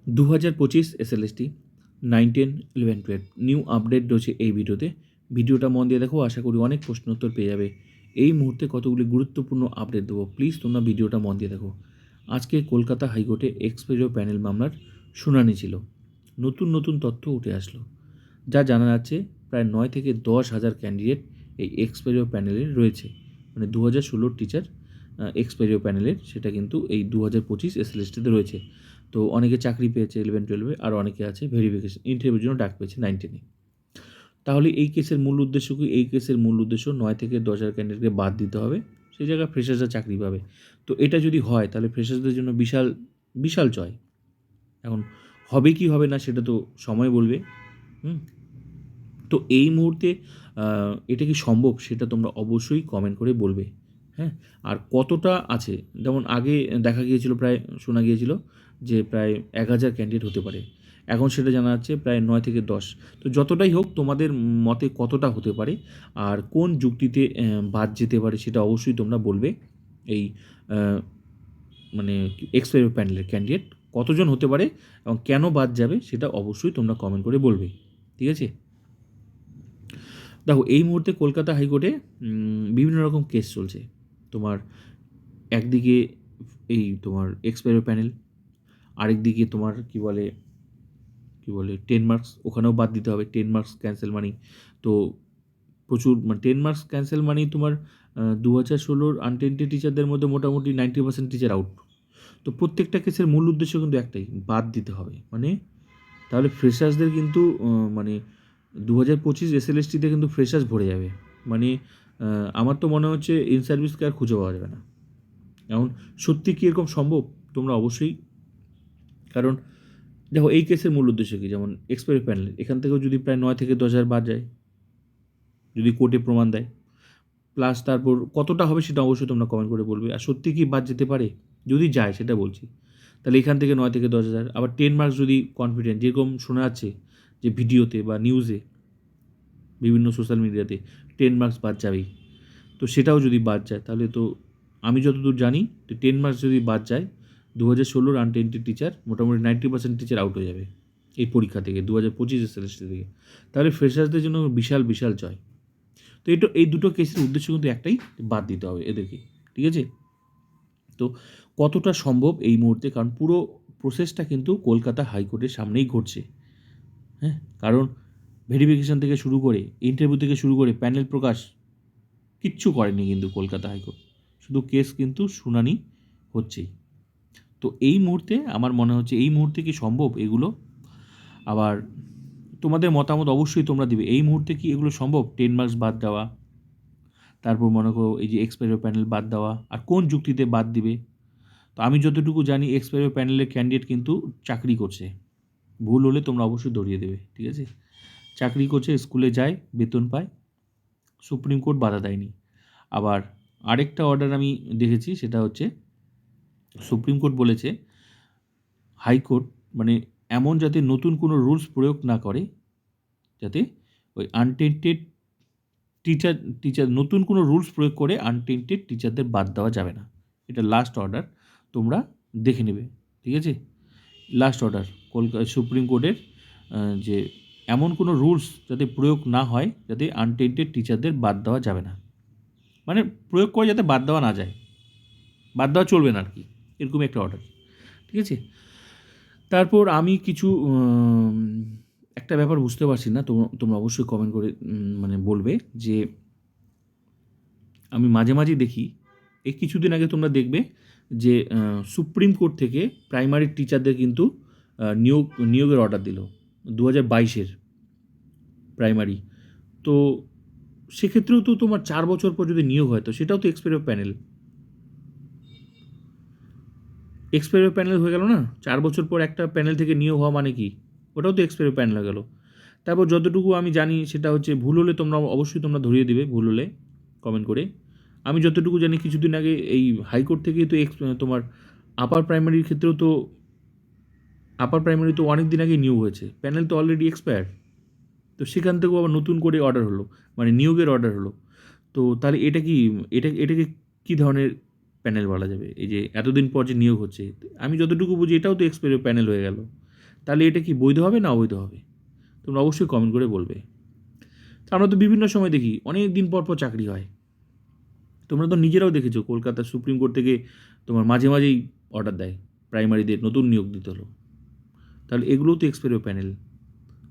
2025 SLST 9, 10, 11, 12 new update রয়েছে এই ভিডিওতে। ভিডিওটা মন দিয়ে দেখো, আশা করি অনেক প্রশ্ন উত্তর পেয়ে যাবে। এই মুহূর্তে কতগুলি গুরুত্বপূর্ণ আপডেট দেবো, প্লিজ তোমরা ভিডিওটা মন দিয়ে দেখো। আজকে কলকাতা হাইকোর্টে এক্সপেরিও প্যানেল মামলার শুনানি ছিল। নতুন নতুন তথ্য উঠে আসলো, যা জানা যাচ্ছে প্রায় 9 থেকে 10,000 ক্যান্ডিডেট এই এক্সপেরিও প্যানেলে রয়েছে। মানে 2016 টিচার এক্সপেরিও প্যানেলের, সেটা কিন্তু এই 2025 এসএলএসটিতে রয়েছে। তো অনেকে চাকরি পেয়েছে 11-12-এ, আর অনেকে আছে ভেরিফিকেশন ইন্টারভিউর জন্য ডাক পেয়েছে 9-10-এ। তাহলে এই কেসের মূল উদ্দেশ্য কি? এই কেসের মূল উদ্দেশ্য 9 থেকে 10,000 ক্যান্ডিডেটকে বাদ দিতে হবে, সেই জায়গায় ফ্রেশার্সরা চাকরি পাবে। তো এটা যদি হয় তাহলে ফ্রেশার্সদের জন্য বিশাল বিশাল জয়। এখন হবে কি হবে না সেটা তো সময় বলবে। তো এই মুহূর্তে এটা কি সম্ভব সেটা তোমরা অবশ্যই কমেন্ট করে বলবে। হ্যাঁ, আর কতটা আছে, যেমন আগে দেখা গিয়েছিল, প্রায় শোনা গিয়েছিল যে প্রায় 1,000 ক্যান্ডিডেট হতে পারে, এখন সেটা জানা যাচ্ছে প্রায় 9 থেকে 10। তো যতটাই হোক, তোমাদের মতে কতটা হতে পারে আর কোন যুক্তিতে বাদ যেতে পারে সেটা অবশ্যই তোমরা বলবে। এই মানে এক্সপায়ারি প্যানেলের ক্যান্ডিডেট কতজন হতে পারে এবং কেন বাদ যাবে সেটা অবশ্যই তোমরা কমেন্ট করে বলবে, ঠিক আছে? দেখো, এই মুহূর্তে কলকাতা হাইকোর্টে বিভিন্ন রকম কেস চলছে। তোমার একদিকে এই তোমার এক্সপায়ারি প্যানেল, আরেকদিকে তোমার কি বলে 10 মার্কস, ওখানেও বাদ দিতে হবে। 10 মার্কস ক্যান্সেল মানি তো প্রচুর, মানে 10 মার্কস ক্যান্সেল মানি তোমার 2016 আনটেন্টেড টিচারদের মধ্যে মোটামুটি 90% টিচার আউট। তো প্রত্যেকটা কেসের মূল উদ্দেশ্য কিন্তু একটাই, বাদ দিতে হবে। মানে তাহলে ফ্রেশার্সদের কিন্তু মানে 2025 এসএলএসটিতে কিন্তু ফ্রেশার্স ভরে যাবে। মানে আমার তো মনে হচ্ছে ইন সার্ভিসকে আর খুঁজে পাওয়া যাবে না। এখন সত্যি কি এরকম সম্ভব? তোমরা অবশ্যই, কারণ দেখো এই কেসের মূল উদ্দেশ্য কী, যেমন এক্সপায়ারি প্যানেল, এখান থেকেও যদি প্রায় 9 থেকে 10,000 বাদ যায়, যদি কোর্টে প্রমাণ দেয়, প্লাস তারপর কতটা হবে সেটা অবশ্যই তোমরা কমেন্ট করে বলবে। আর সত্যি কি বাদ যেতে পারে? যদি যায় সেটা বলছি, তাহলে এখান থেকে 9 থেকে 10,000, আবার 10 মার্কস যদি কনফিডেন্ট, যেরকম শোনা যাচ্ছে যে ভিডিওতে বা নিউজে, বিভিন্ন সোশ্যাল মিডিয়াতে 10 মার্কস বাদ যাবেই, তো সেটাও যদি বাদ যায় তাহলে তো আমি যতদূর জানি যে 10 মার্কস যদি বাদ যায়, 2016 আনটেন্টেড টিচার মোটামুটি 90% টিচার আউট হয়ে যাবে এই পরীক্ষা থেকে, 2025 সেমিস্টার থেকে। তাহলে ফ্রেশার্সদের জন্য বিশাল বিশাল জয়। তো এটা, এই দুটো কেসের উদ্দেশ্য কিন্তু একটাই, বাদ দিতে হবে এদেরকে, ঠিক আছে? তো কতটা সম্ভব এই মুহূর্তে, কারণ পুরো প্রসেসটা কিন্তু কলকাতা হাইকোর্টের সামনেই ঘটছে। হ্যাঁ, কারণ ভেরিফিকেশন থেকে শুরু করে, ইন্টারভিউ থেকে শুরু করে, প্যানেল প্রকাশ কিচ্ছু করেনি কিন্তু কলকাতা হাইকোর্ট, শুধু কেস কিন্তু শুনানি হচ্ছেই। তো এই মুহূর্তে আমার মনে হচ্ছে এই মুহূর্তে কি সম্ভব এগুলো? আবার তোমাদের মতামত অবশ্যই তোমরা দিবে। এই মুহূর্তে কি এগুলো সম্ভব? 10 মার্কস বাদ দেওয়া, তারপর মনে করো এই যে এক্সপায়ারি প্যানেল বাদ দেওয়া, আর কোন যুক্তিতে বাদ দিবে? তো আমি যতটুকু জানি এক্সপায়ারি প্যানেলের ক্যান্ডিডেট কিন্তু চাকরি করছে, ভুল হলে তোমরা অবশ্যই ধরিয়ে দেবে, ঠিক আছে? চাকরি করছে, স্কুলে যায়, বেতন পায়, সুপ্রিম কোর্ট বাধা দেয়নি। আবার আরেকটা অর্ডার আমি দেখেছি, সেটা হচ্ছে সুপ্রিম কোর্ট বলেছে হাইকোর্ট মানে এমন যাতে নতুন কোনো রুলস প্রয়োগ না করে, যাতে ওই আনটেন্টেড টিচার টিচার নতুন কোনো রুলস প্রয়োগ করে আনটেন্টেড টিচারদের বাদ দেওয়া যাবে না। এটা লাস্ট অর্ডার, তোমরা দেখে নেবে, ঠিক আছে? লাস্ট অর্ডার কলকাতা সুপ্রিম কোর্টের, যে এমন কোনো রুলস যাতে প্রয়োগ না হয়, যাতে আনটেন্টেড টিচারদের বাদ দেওয়া যাবে না, মানে প্রয়োগ করে যাতে বাদ দেওয়া না যায়, বাদ দেওয়া চলবে না আর কি, এরকম একটা অর্ডার, ঠিক আছে? তারপর আমি কিছু একটা ব্যাপার বুঝতে পারছি না, তোমরা অবশ্যই কমেন্ট করে মানে বলবে যে আমি মাঝে মাঝে দেখি, এই কিছুদিন আগে তোমরা দেখবে যে সুপ্রিম কোর্ট থেকে প্রাইমারি টিচারদের কিন্তু নিয়োগের অর্ডার দিল 2022-এর প্রাইমারি। তো সেক্ষেত্রেও তো তোমার 4 বছর পর যদি নিয়োগ হয়, তো সেটাও তো এক্সপায়ারি প্যানেল, এক্সপায়ারি প্যানেল হয়ে গেল না? 4 বছর পর একটা প্যানেল থেকে নিয়োগ হওয়া মানে কি? ওটাও তো এক্সপায়ারি প্যানেল হয়ে গেল। তারপর যতটুকু আমি জানি সেটা হচ্ছে, ভুল হলে তোমরা অবশ্যই তোমরা ধরিয়ে দেবে, ভুল হলে কমেন্ট করে। আমি যতটুকু জানি কিছুদিন আগে এই হাইকোর্ট থেকেই তো তোমার আপার প্রাইমারির ক্ষেত্রেও তো, আপার প্রাইমারি তো অনেক দিন আগেই নিয়োগ হয়েছে, প্যানেল তো অলরেডি এক্সপায়ার। তো সেখান থেকেও আবার নতুন করে অর্ডার হলো, মানে নিয়োগের অর্ডার হলো। তো তাহলে এটা কি, এটাকে কী ধরনের প্যানেল বলা যাবে? এই যে এতদিন পর যে নিয়োগ হচ্ছে, আমি যতটুকু বুঝি এটাও তো এক্সপায়ারি প্যানেল হয়ে গেল। তাহলে এটা কি বৈধ হবে না অবৈধ হবে? তোমরা অবশ্যই কমেন্ট করে বলবে। তা আমরা তো বিভিন্ন সময় দেখি অনেক দিন পর পর চাকরি হয়। তোমরা তো নিজেরাও দেখেছো কলকাতা সুপ্রিম কোর্ট থেকে তোমার মাঝে মাঝেই অর্ডার দেয় প্রাইমারিদের নতুন নিয়োগ দিতে হলো। তাহলে এগুলোও তো এক্সপায়ারি প্যানেল।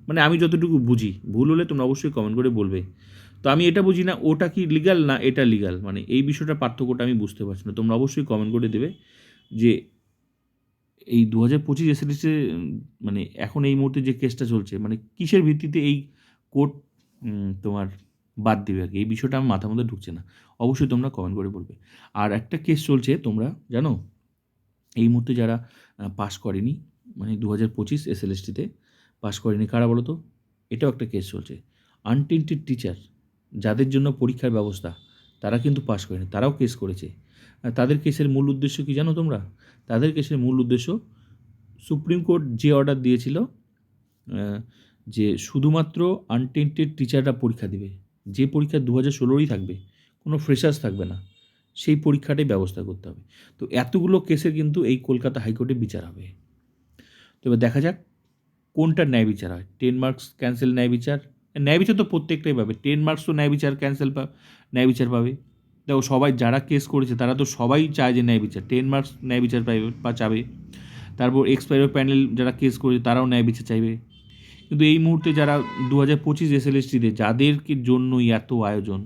মানে আমি যতটুকু বুঝি, ভুল হলে তোমরা অবশ্যই কমেন্ট করে বলবে। তো আমি এটা বুঝি না ওটা কি লিগাল না এটা লিগাল, মানে এই বিষয়টা পার্থক্যটা আমি বুঝতে পারছি না। তোমরা অবশ্যই কমেন্ট করে দেবে যে এই 2025 এসএলএসে মানে এখন এই মুহূর্তে যে কেসটা চলছে মানে কিসের ভিত্তিতে এই কোর্ট তোমার বাদ দেবে আর কি, এই বিষয়টা আমার মাথার মধ্যে ঢুকছে না। অবশ্যই তোমরা কমেন্ট করে বলবে। আর একটা কেস চলছে তোমরা জানো, এই মুহূর্তে যারা পাস করেনি মানে 2025 এসএলএসটিতে পাস করেনি কারা বলো তো? এটাও একটা কেস চলছে। আনটেন্টেড টিচার যাদের জন্য পরীক্ষার ব্যবস্থা তারা কিন্তু পাস করেনি, তারাও কেস করেছে। তাদের কেসের মূল উদ্দেশ্য কি জানো তোমরা? তাদের কেসের মূল উদ্দেশ্য সুপ্রিম কোর্ট যে অর্ডার দিয়েছিল যে শুধুমাত্র আনটেন্টেড টিচাররা পরীক্ষা দেবে, যে পরীক্ষা 2016রই থাকবে, কোনো ফ্রেশার্স থাকবে না, সেই পরীক্ষাটাই ব্যবস্থা করতে হবে। তো এতগুলো কেসের কিন্তু এই কলকাতা হাইকোর্টে বিচার হবে। তো এবার দেখা যাক কোনটার ন্যায় বিচার হয়। 10 মার্কস ক্যান্সেল ন্যায় বিচার, ন্যায় বিচার তো প্রত্যেকটাই পাবে। 10 মার্কস তো ন্যায় বিচার ক্যান্সেল ন্যায় বিচার পাবে। দেখো সবাই যারা কেস করেছে তারা তো সবাই চায় যে ন্যায় বিচার, 10 মার্কস ন্যায় বিচার পাইবে বা চাবে। তারপর এক্সপায়ার প্যানেল যারা কেস করেছে তারাও ন্যায় বিচার চাইবে। কিন্তু এই মুহূর্তে যারা 2025 এসএলএসটিতে যাদেরকে জন্যই এত আয়োজন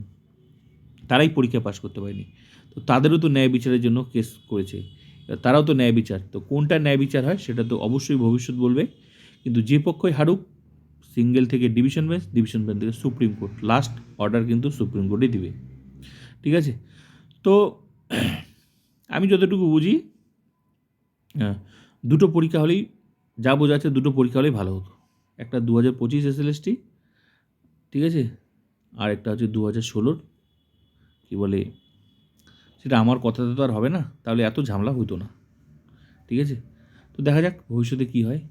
তারাই পরীক্ষা পাস করতে পারেনি, তো তাদেরও তো ন্যায় বিচারের জন্য কেস করেছে, তারাও তো ন্যায় বিচার। তো কোনটা ন্যায় বিচার হয় সেটা তো অবশ্যই ভবিষ্যৎ বলবে। কিন্তু যে পক্ষই হারুক, সিঙ্গেল থেকে ডিভিশন বেঞ্চ, ডিভিশন বেঞ্চ থেকে সুপ্রিম কোর্ট, লাস্ট অর্ডার কিন্তু সুপ্রিম কোর্টই দিবে। ঠিক আছে? তো আমি যতটুকু বুঝি দুটো পরীক্ষা হলেই যা বোঝা যাচ্ছে, দুটো পরীক্ষা হলেই ভালো হতো। একটা 2025 এসএলএসটি, ঠিক আছে, আর একটা হচ্ছে 2016 কী বলে, সেটা আমার কথাতে তো আর হবে না, তাহলে এত ঝামেলা হতো না। ঠিক আছে? তো দেখা যাক ভবিষ্যতে কী হয়।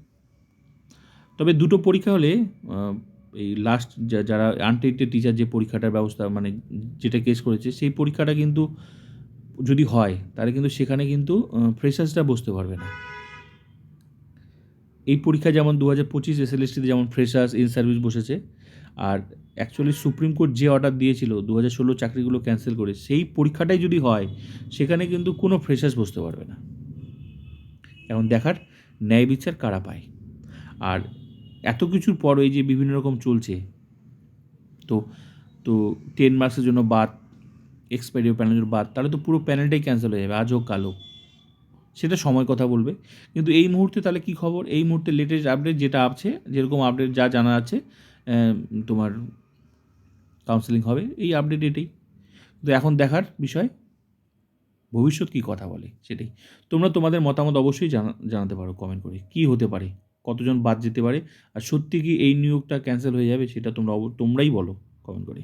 তবে দুটো পরীক্ষা হলে এই লাস্ট যারা আনটেন্টেড টিচার যে পরীক্ষাটার ব্যবস্থা মানে যেটা কেস করেছে সেই পরীক্ষাটা কিন্তু যদি হয় তাহলে কিন্তু সেখানে কিন্তু ফ্রেশার্সরা বসতে পারবে না। এই পরীক্ষা যেমন 2025 এসএলএসটিতে যেমন ফ্রেশার্স ইন সার্ভিস বসেছে, আর অ্যাকচুয়ালি সুপ্রিম কোর্ট যে অর্ডার দিয়েছিল 2016 চাকরিগুলো ক্যান্সেল করে, সেই পরীক্ষাটাই যদি হয় সেখানে কিন্তু কোনো ফ্রেশার্স বসতে পারবে না। এখন দেখার ন্যায় বিচার কারা পায়। আর এত কিছুর পর এই যে বিভিন্ন রকম চলছে, তো তো 10 মার্কসের জন্য বাদ, এক্সপায়ারি প্যানেলের জন্য বাদ, তাহলে তো পুরো প্যানেলটাই ক্যান্সেল হয়ে যাবে, আজ হোক কাল হোক, সেটা সময় কথা বলবে। কিন্তু এই মুহূর্তে তাহলে কী খবর, এই মুহূর্তে লেটেস্ট আপডেট যেটা আছে, যেরকম আপডেট যা জানা আছে তোমার কাউন্সেলিং হবে, এই আপডেট এটাই। তো এখন দেখার বিষয় ভবিষ্যৎ কী কথা বলে সেটাই। তোমরা তোমাদের মতামত অবশ্যই জানাতে পারো কমেন্ট করে, কী হতে পারে, কতজন বাদ যেতে পারে, আর সত্যি কি এই নিয়োগটা ক্যান্সেল হয়ে যাবে সেটা তোমরাই বলো কমেন্ট করে।